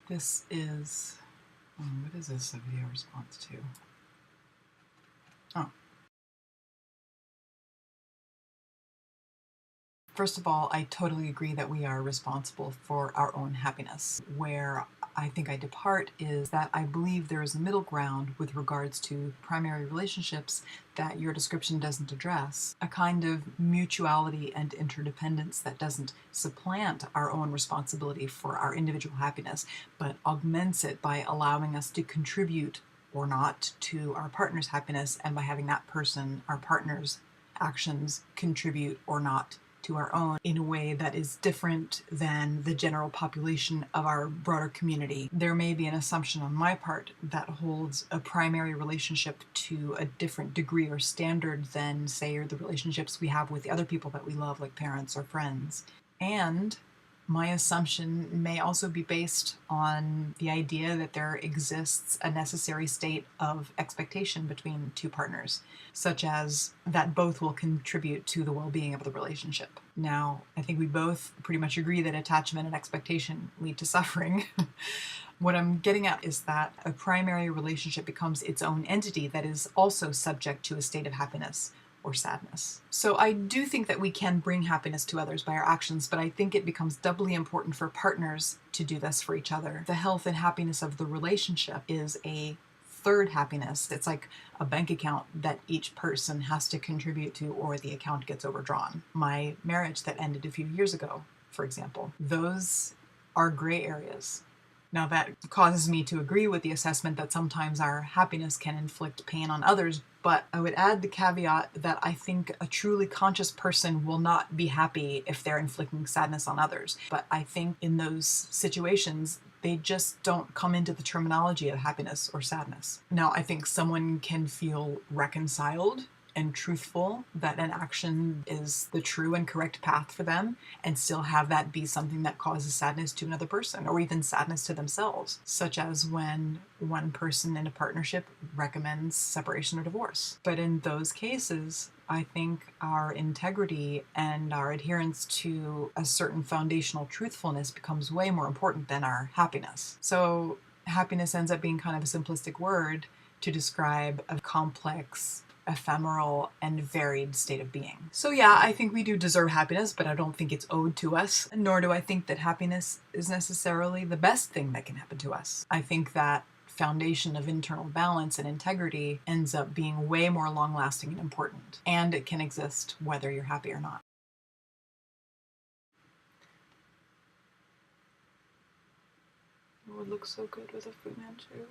This is, what is this a video response to? Oh. First of all, I totally agree that we are responsible for our own happiness. Where I think I depart is that I believe there is a middle ground with regards to primary relationships that your description doesn't address. A kind of mutuality and interdependence that doesn't supplant our own responsibility for our individual happiness, but augments it by allowing us to contribute or not to our partner's happiness, and by having that person, our partner's actions, contribute or not to our own in a way that is different than the general population of our broader community. There may be an assumption on my part that holds a primary relationship to a different degree or standard than, say, the relationships we have with the other people that we love, like parents or friends. And my assumption may also be based on the idea that there exists a necessary state of expectation between two partners, such as that both will contribute to the well-being of the relationship. Now, I think we both pretty much agree that attachment and expectation lead to suffering. What I'm getting at is that a primary relationship becomes its own entity that is also subject to a state of happiness or sadness. So I do think that we can bring happiness to others by our actions, but I think it becomes doubly important for partners to do this for each other. The health and happiness of the relationship is a third happiness. It's like a bank account that each person has to contribute to, or the account gets overdrawn. My marriage that ended a few years ago, for example, those are gray areas. Now, that causes me to agree with the assessment that sometimes our happiness can inflict pain on others, but I would add the caveat that I think a truly conscious person will not be happy if they're inflicting sadness on others. But I think in those situations, they just don't come into the terminology of happiness or sadness. Now, I think someone can feel reconciled and truthful that an action is the true and correct path for them, and still have that be something that causes sadness to another person, or even sadness to themselves, such as when one person in a partnership recommends separation or divorce. But in those cases, I think our integrity and our adherence to a certain foundational truthfulness becomes way more important than our happiness. So happiness ends up being kind of a simplistic word to describe a complex, ephemeral, and varied state of being. So yeah, I think we do deserve happiness, but I don't think it's owed to us, nor do I think that happiness is necessarily the best thing that can happen to us. I think that foundation of internal balance and integrity ends up being way more long-lasting and important, and it can exist whether you're happy or not. It would look so good with a Fu Manchu.